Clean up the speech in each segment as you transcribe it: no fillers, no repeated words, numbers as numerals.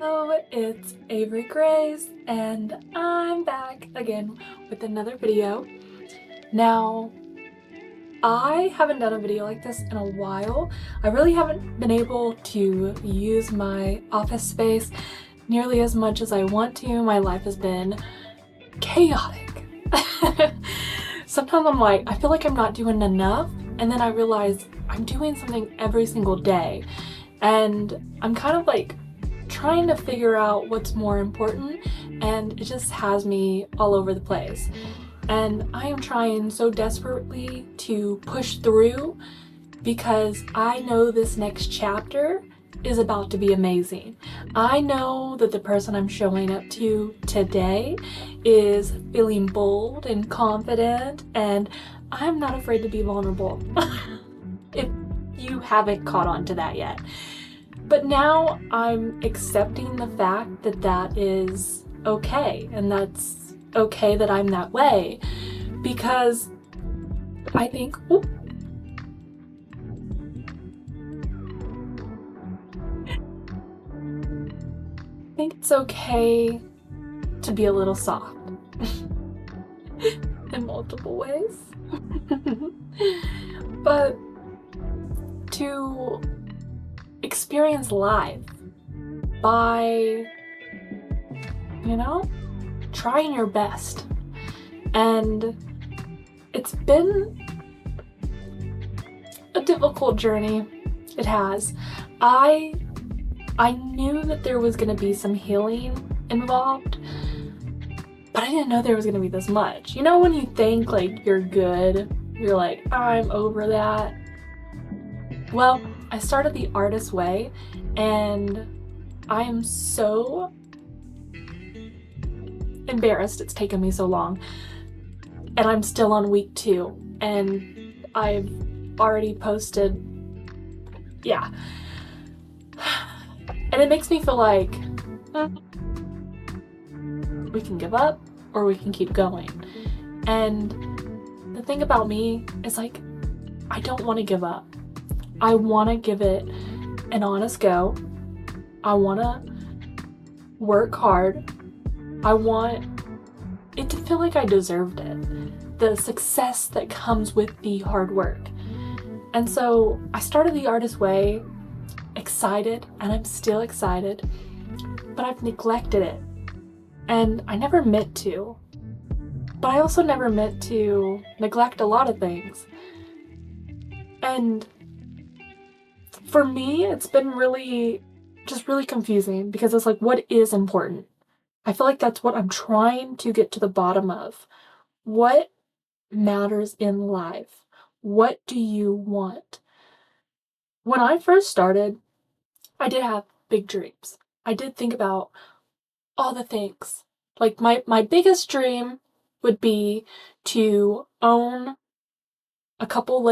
Hello, it's Avery Grace, and I'm back again with another video. Now, I haven't done a video like this in a while. I really haven't been able to use my office space nearly as much as I want to. My life has been chaotic. Sometimes I'm like, I feel like I'm not doing enough, and then I realize I'm doing something every single day, and I'm kind of like trying to figure out what's more important, and it just has me all over the place. And I am trying so desperately to push through because I know this next chapter is about to be amazing. I know that the person I'm showing up to today is feeling bold and confident, and I'm not afraid to be vulnerable. If you haven't caught on to that yet. But now I'm accepting the fact that that is okay, and that's okay that I'm that way, because I think, I think it's okay to be a little soft in multiple ways. But to experience life by, trying your best. And it's been a difficult journey. It has. I knew that there was going to be some healing involved, but I didn't know there was going to be this much. You know, when you think like you're good, you're like, I'm over that. Well, I started the artist way, and I am so embarrassed it's taken me so long. And I'm still on week 2, and I've already posted, yeah. And it makes me feel like we can give up or we can keep going. And the thing about me is, like, I don't want to give up. I want to give it an honest go. I want to work hard. I want it to feel like I deserved it. The success that comes with the hard work. And so I started the artist way excited, and I'm still excited, but I've neglected it. And I never meant to. But I also never meant to neglect a lot of things. And for me, it's been really confusing, because it's like, what is important? I feel like that's what I'm trying to get to the bottom of. What matters in life? What do you want? When I first started, I did have big dreams. I did think about all the things. Like my biggest dream would be to own a couple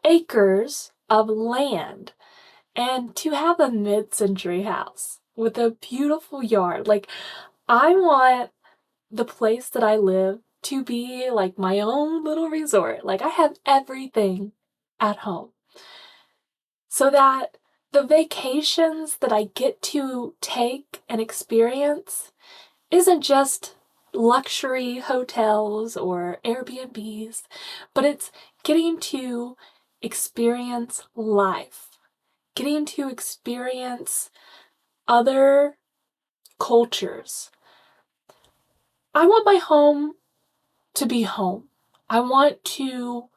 acres of land, and to have a mid-century house with a beautiful yard. Like, I want the place that I live to be like my own little resort. Like, I have everything at home, so that the vacations that I get to take and experience isn't just luxury hotels or Airbnbs, but it's getting to experience life, getting to experience other cultures. I want my home to be home. I want to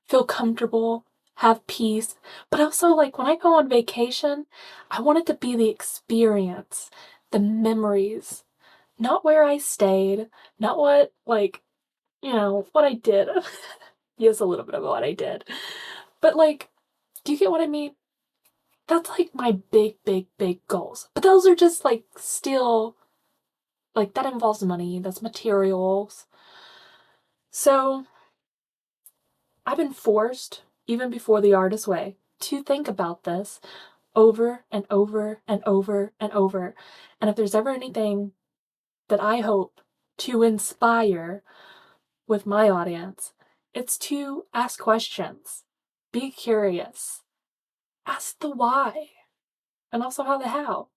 feel comfortable, have peace, but also, like, when I go on vacation, I want it to be the experience, the memories, not where I stayed, not what, like, what I did. Yes, a little bit of what I did. But, like, do you get what I mean? That's, like, my big, big, big goals. But those are just, like, still, like, that involves money, that's materials. So I've been forced, even before the artist way, to think about this over and over and over and over. And if there's ever anything that I hope to inspire with my audience, it's to ask questions, be curious, ask the why. and also how the how.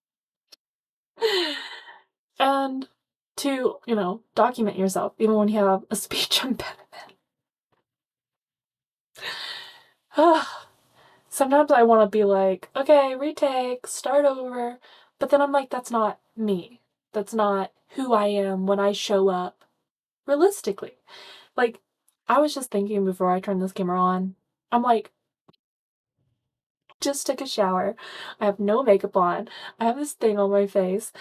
And to, document yourself, even when you have a speech impediment. Sometimes I want to be like, okay, retake, start over. But then I'm like, that's not me. That's not who I am when I show up realistically. Like, I was just thinking before I turned this camera on, I'm like, just took a shower. I have no makeup on. I have this thing on my face.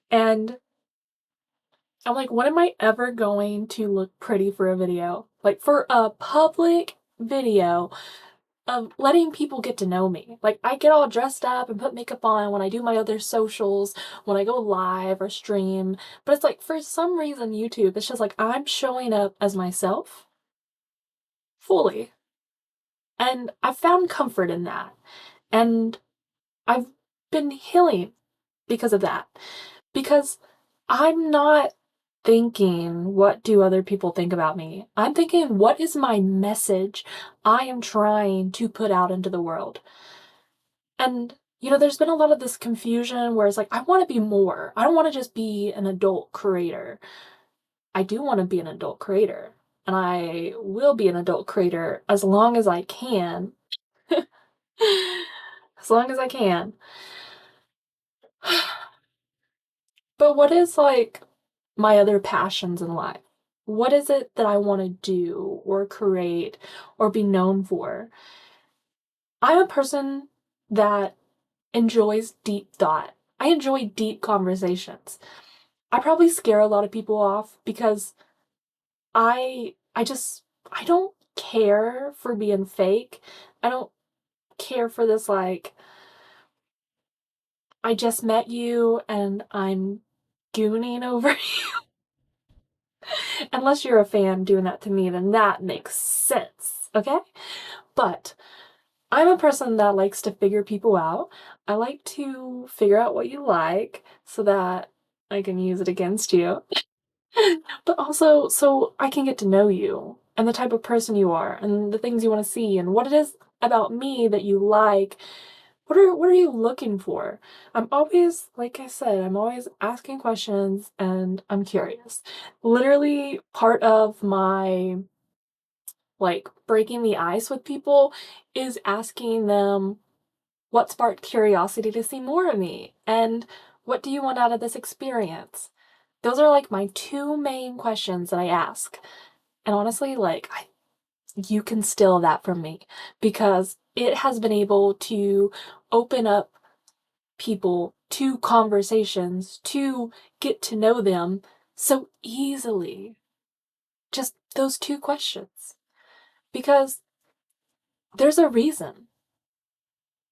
And I'm like, when am I ever going to look pretty for a video? Like, for a public video of letting people get to know me. Like, I get all dressed up and put makeup on when I do my other socials, when I go live or stream. But it's like, for some reason, YouTube, it's just like, I'm showing up as myself fully. And I've found comfort in that. And I've been healing because of that. Because I'm not thinking, what do other people think about me? I'm thinking, what is my message I am trying to put out into the world? And, there's been a lot of this confusion where it's like, I want to be more. I don't want to just be an adult creator. I do want to be an adult creator. And I will be an adult creator as long as I can. As long as I can. But what is like my other passions in life? What is it that I want to do or create or be known for? I'm a person that enjoys deep thought. I enjoy deep conversations. I probably scare a lot of people off because I don't care for being fake. I don't care for this like I just met you and I'm gooning over you. Unless you're a fan doing that to me, then that makes sense, okay? But I'm a person that likes to figure people out. I like to figure out what you like so that I can use it against you. But also so I can get to know you and the type of person you are and the things you want to see and what it is about me that you like. What are you looking for? I'm always, like I said, I'm always asking questions and I'm curious. Literally part of my like breaking the ice with people is asking them what sparked curiosity to see more of me and what do you want out of this experience? Those are like my two main questions that I ask. And honestly, like you can steal that from me because it has been able to open up people to conversations to get to know them so easily. Just those two questions. Because there's a reason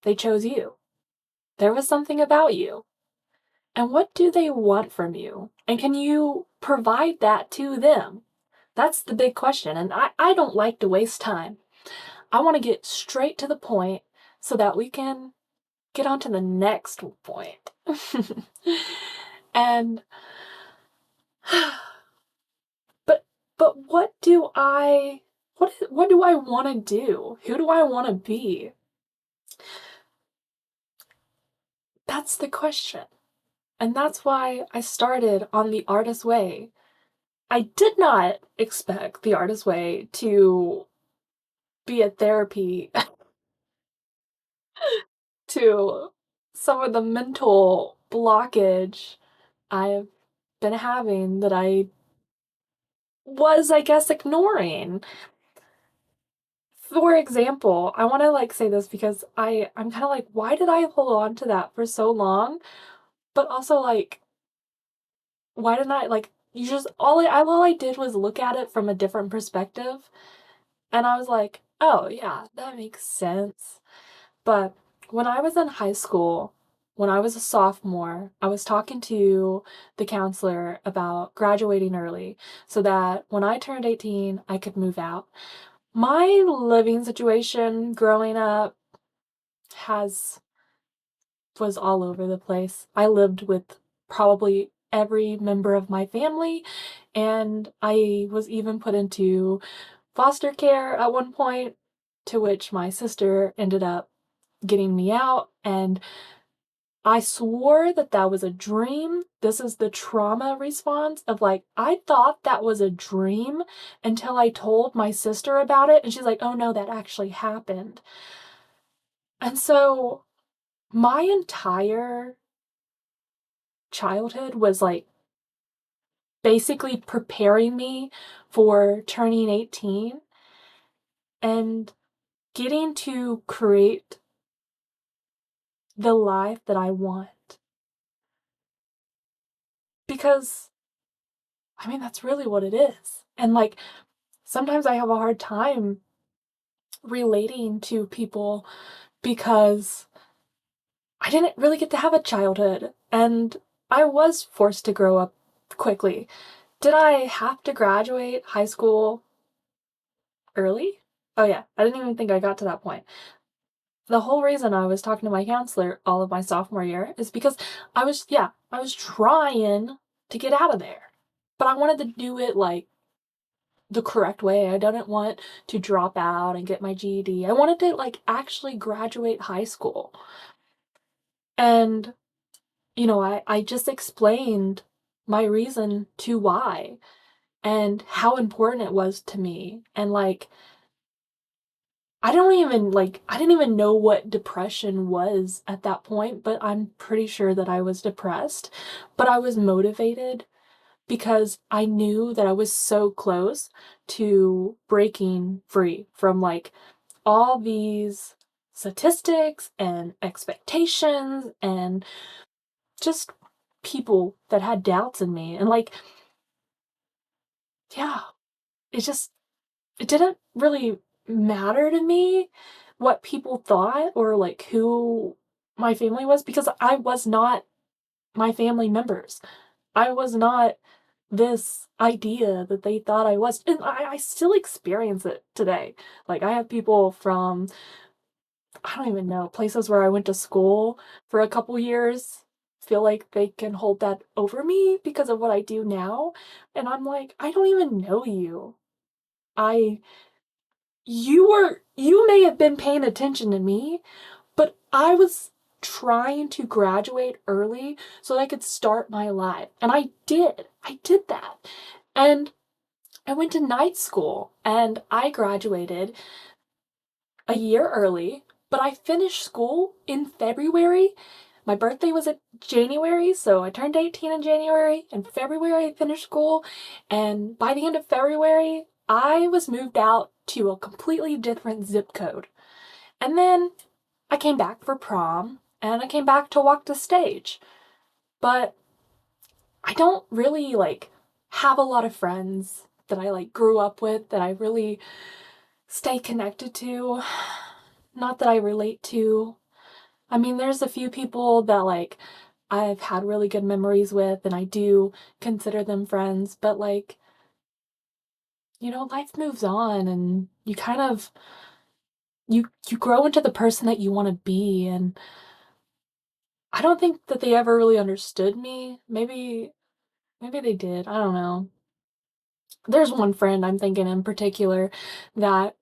they chose you. There was something about you. And what do they want from you? And can you provide that to them? That's the big question. And I don't like to waste time. I want to get straight to the point so that we can get on to the next point. And but what do I want to do? Who do I want to be? That's the question. And that's why I started on the artist way. I did not expect the artist way to be a therapy to some of the mental blockage I've been having that I was, I guess, ignoring. For example, I want to like say this because I'm kind of like, why did I hold on to that for so long? But also like, why didn't I like you just all I did was look at it from a different perspective, and I was like, oh yeah, that makes sense. But when I was in high school, when I was a sophomore, I was talking to the counselor about graduating early so that when I turned 18, I could move out. My living situation growing up has was all over the place. I lived with probably every member of my family, and I was even put into foster care at one point, to which my sister ended up getting me out, and I swore that that was a dream. This is the trauma response of like, I thought that was a dream until I told my sister about it. And she's like, oh no, that actually happened. And so my entire childhood was like basically preparing me for turning 18 and getting to create the life that I want. Because, I mean, that's really what it is. And like, sometimes I have a hard time relating to people because I didn't really get to have a childhood and I was forced to grow up quickly. Did I have to graduate high school early? Oh, yeah, I didn't even think I got to that point. The whole reason I was talking to my counselor all of my sophomore year is because I was trying to get out of there. But I wanted to do it like the correct way. I didn't want to drop out and get my GED. I wanted to like actually graduate high school. And, I just explained my reason to why and how important it was to me. And like, I didn't even know what depression was at that point, but I'm pretty sure that I was depressed. But I was motivated because I knew that I was so close to breaking free from like all these statistics and expectations and just people that had doubts in me. And like, yeah, it just, it didn't really matter to me what people thought or like who my family was because I was not my family members. I was not this idea that they thought I was. And I still experience it today. Like, I have people from, I don't even know, places where I went to school for a couple years feel like they can hold that over me because of what I do now. And I'm like, I don't even know you. I, you may have been paying attention to me, but I was trying to graduate early so that I could start my life. And I did. I did that. And I went to night school and I graduated a year early, but I finished school in February. My birthday was in January, so I turned 18 in January. In February, I finished school, and by the end of February, I was moved out to a completely different zip code. And then I came back for prom, and I came back to walk the stage. But I don't really, like, have a lot of friends that I, like, grew up with that I really stay connected to. Not that I relate to. I mean, there's a few people that, like, I've had really good memories with, and I do consider them friends, but, like, life moves on, and you kind of, you grow into the person that you want to be, and I don't think that they ever really understood me. Maybe they did. I don't know. There's one friend I'm thinking in particular that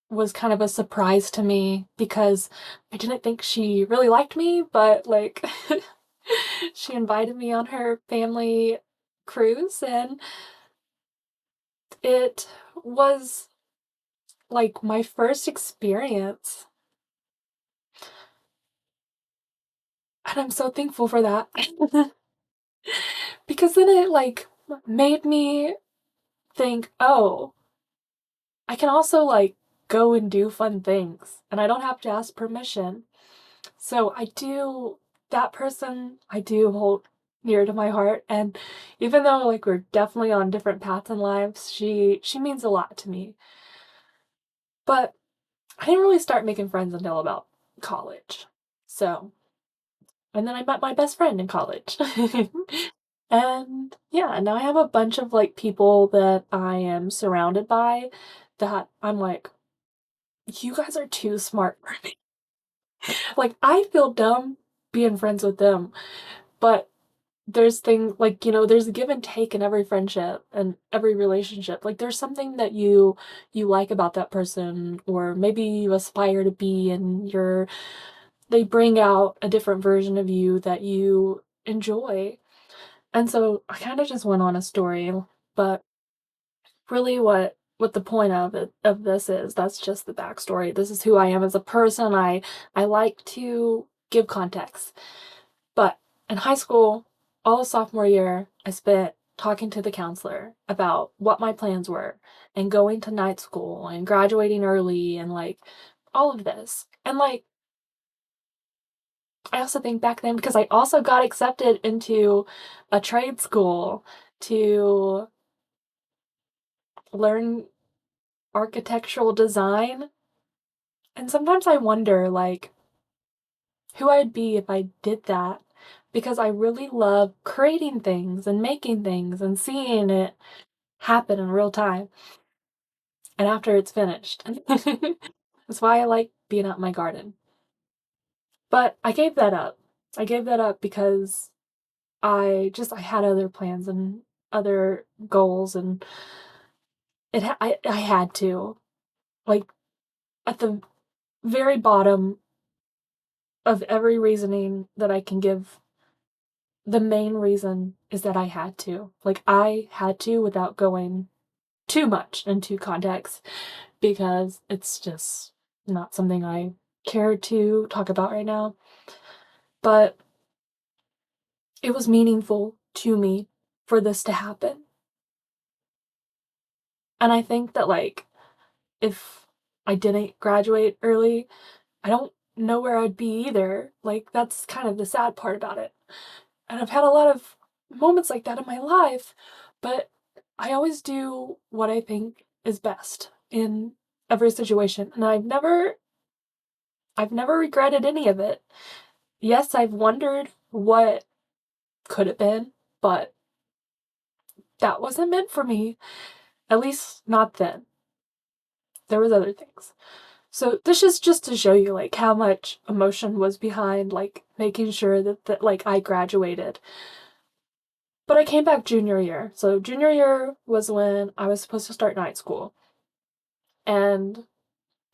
was kind of a surprise to me because I didn't think she really liked me, but like she invited me on her family cruise and it was like my first experience. And I'm so thankful for that. Because then it like made me think, oh, I can also like go and do fun things and I don't have to ask permission. So that person I do hold near to my heart. And even though like we're definitely on different paths in lives, she means a lot to me. But I didn't really start making friends until about college. So, and then I met my best friend in college. And yeah, now I have a bunch of like people that I am surrounded by that I'm like, you guys are too smart for me. Like, I feel dumb being friends with them, but there's things like, there's a give and take in every friendship and every relationship. Like, there's something that you like about that person, or maybe you aspire to be in your they bring out a different version of you that you enjoy. And so I kind of just went on a story, but really what the point of this is, that's just the backstory. This is who I am as a person. I like to give context. But in high school, all of sophomore year, I spent talking to the counselor about what my plans were and going to night school and graduating early and like all of this. And like I also think back then, because I also got accepted into a trade school to learn architectural design. And sometimes I wonder, like, who I'd be if I did that. Because I really love creating things and making things and seeing it happen in real time. And after it's finished. That's why I like being out in my garden. But I gave that up. I gave that up because I had other plans and other goals, and I had to, like, at the very bottom of every reasoning that I can give, the main reason is that I had to. Like, I had to without going too much into context, because it's just not something I care to talk about right now. But it was meaningful to me for this to happen. And I think that, like, if I didn't graduate early, I don't know where I'd be either. Like, that's kind of the sad part about it. And I've had a lot of moments like that in my life, but I always do what I think is best in every situation. And I've never regretted any of it. Yes, I've wondered what could have been, but that wasn't meant for me. At least not then. There was other things. So this is just to show you like how much emotion was behind like making sure that like I graduated. But I came back junior year. So junior year was when I was supposed to start night school. And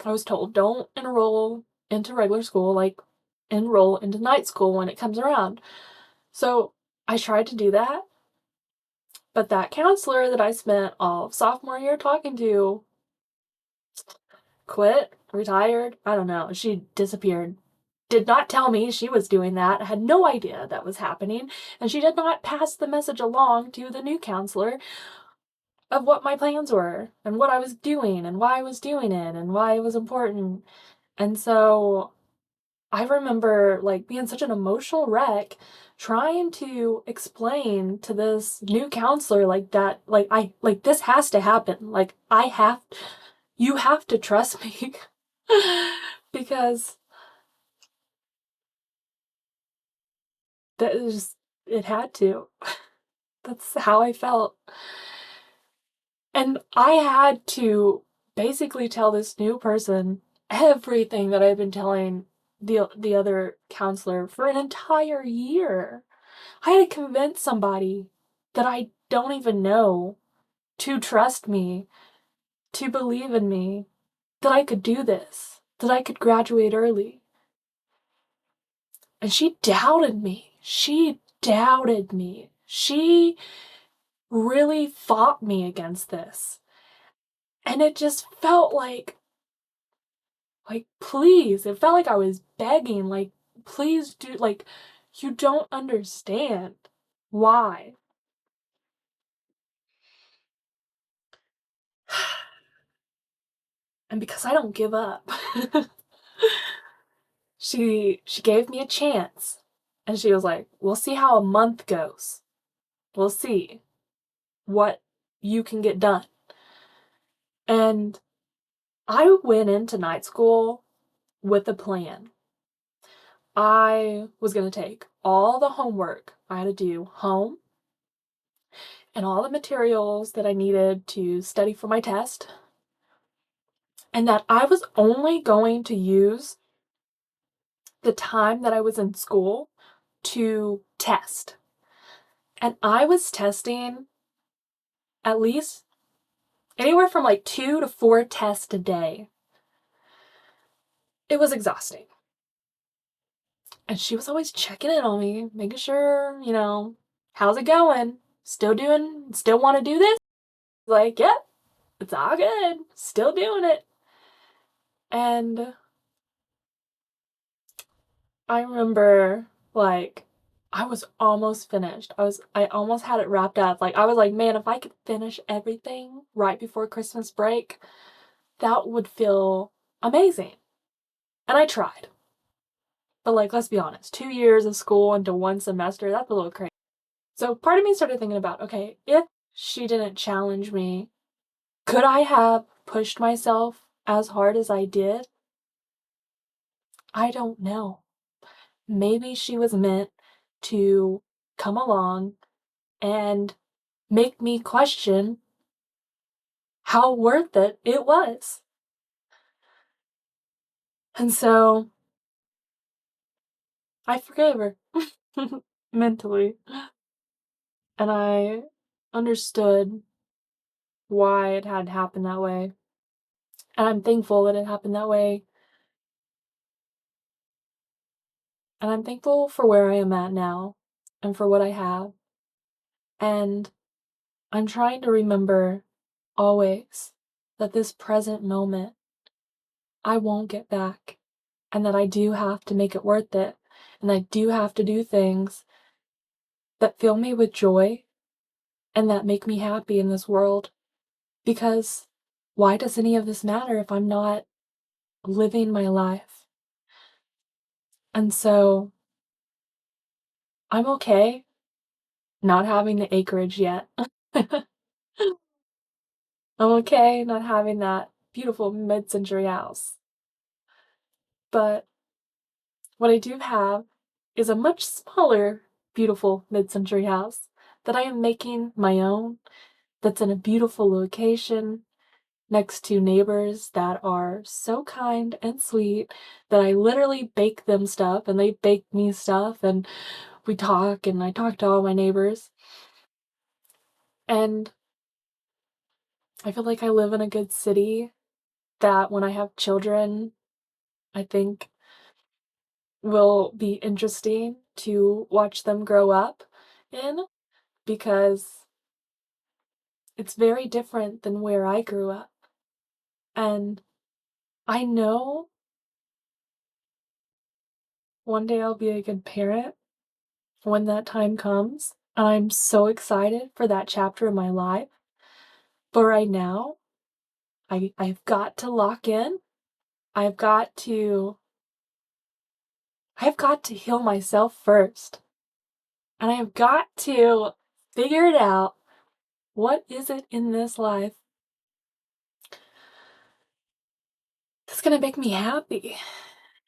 I was told don't enroll into regular school, like enroll into night school when it comes around. So I tried to do that, but that counselor that I spent all of sophomore year talking to quit, retired, I don't know. She disappeared. Did not tell me she was doing that. I had no idea that was happening. And she did not pass the message along to the new counselor of what my plans were and what I was doing and why I was doing it and why it was important. And so I remember like being such an emotional wreck trying to explain to this new counselor like that, like I like this has to happen. Like you have to trust me. Because that is it had to. That's how I felt. And I had to basically tell this new person everything that I've been telling the other counselor for an entire year. I had to convince somebody that I don't even know to trust me, to believe in me, that I could do this, that I could graduate early. And she doubted me. She doubted me. She really fought me against this. And it just felt like, please, it felt like I was begging, like, please do, like, you don't understand why. And because I don't give up, she gave me a chance. And she was like, we'll see how a month goes. We'll see what you can get done. And I went into night school with a plan. I was going to take all the homework I had to do home and all the materials that I needed to study for my test, and that I was only going to use the time that I was in school to test. And I was testing at least anywhere from like 2 to 4 tests a day. It was exhausting. And she was always checking in on me, making sure, how's it going? Still want to do this? Like, yep, it's all good. Still doing it. And I remember, like, I was almost finished. I almost had it wrapped up. Like, I was like, man, if I could finish everything right before Christmas break, that would feel amazing. And I tried. But, like, let's be honest, 2 years of school into one semester, that's a little crazy. So part of me started thinking about, okay, if she didn't challenge me, could I have pushed myself as hard as I did? I don't know. Maybe she was meant to come along and make me question how worth it was. And so I forgave her mentally. And I understood why it had happened that way. And I'm thankful that it happened that way. And I'm thankful for where I am at now and for what I have. And I'm trying to remember always that this present moment I won't get back, and that I do have to make it worth it, and I do have to do things that fill me with joy and that make me happy in this world. Because why does any of this matter if I'm not living my life? And so I'm okay not having the acreage yet. I'm okay not having that beautiful mid-century house. But what I do have is a much smaller, beautiful mid-century house that I am making my own, that's in a beautiful location next to neighbors that are so kind and sweet that I literally bake them stuff and they bake me stuff, and we talk, and I talk to all my neighbors. And I feel like I live in a good city that when I have children, I think will be interesting to watch them grow up in, because it's very different than where I grew up. And I know one day I'll be a good parent when that time comes. And I'm so excited for that chapter of my life. But right now, I've got to lock in. I've got to heal myself first. And I've got to figure it out. What is it in this life that's gonna make me happy?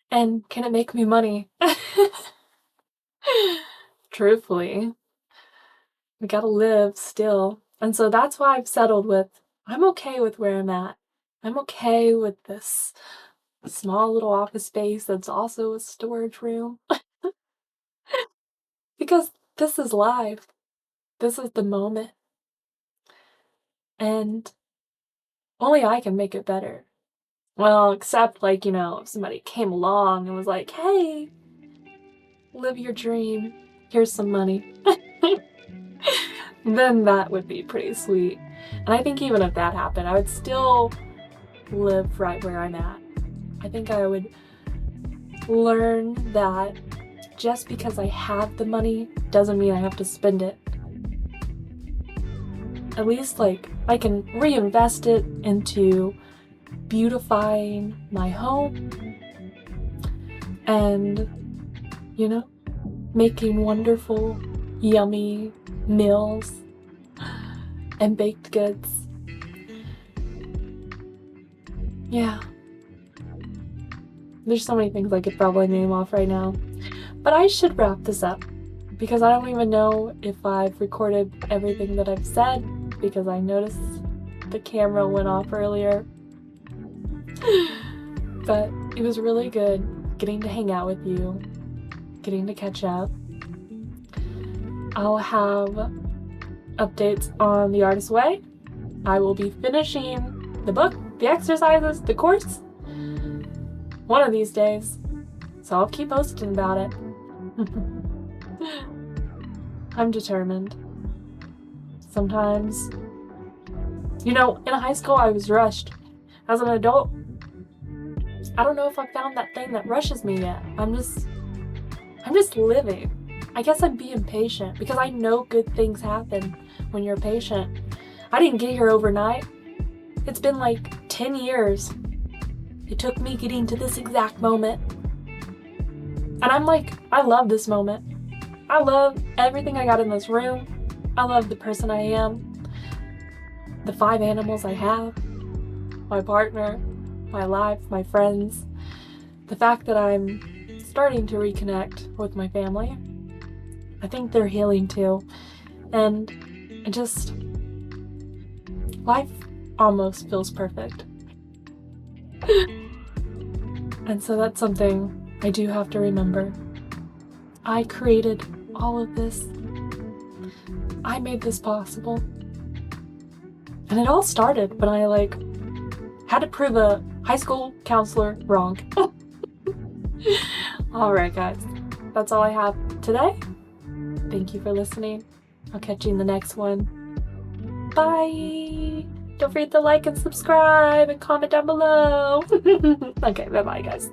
And can it make me money? Truthfully, we gotta live still. And so that's why I've settled with, I'm okay with where I'm at. I'm okay with this small little office space that's also a storage room. Because this is life. This is the moment. And only I can make it better. Well, except, like, if somebody came along and was like, hey, live your dream, here's some money. Then that would be pretty sweet. And I think even if that happened, I would still live right where I'm at. I think I would learn that just because I have the money doesn't mean I have to spend it. At least, like, I can reinvest it into beautifying my home and, making wonderful, yummy meals and baked goods. Yeah. There's so many things I could probably name off right now. But I should wrap this up, because I don't even know if I've recorded everything that I've said, because I noticed the camera went off earlier. But it was really good getting to hang out with you, getting to catch up. I'll have updates on The Artist's Way. I will be finishing the book, the exercises, the course one of these days. So I'll keep posting about it. I'm determined. Sometimes, in high school I was rushed. As an adult, I don't know if I found that thing that rushes me yet. I'm just living. I guess I'm being patient because I know good things happen when you're patient. I didn't get here overnight. It's been like 10 years. It took me getting to this exact moment. And I love this moment. I love everything I got in this room. I love the person I am. The 5 animals I have. My partner. My life. My friends. The fact that I'm starting to reconnect with my family. I think they're healing too. And life almost feels perfect. And so that's something I do have to remember. I created all of this. I made this possible. And it all started when I had to prove a high school counselor wrong. Alright guys, that's all I have today. Thank you for listening. I'll catch you in the next one. Bye! Don't forget to like and subscribe and comment down below. Okay, bye-bye guys.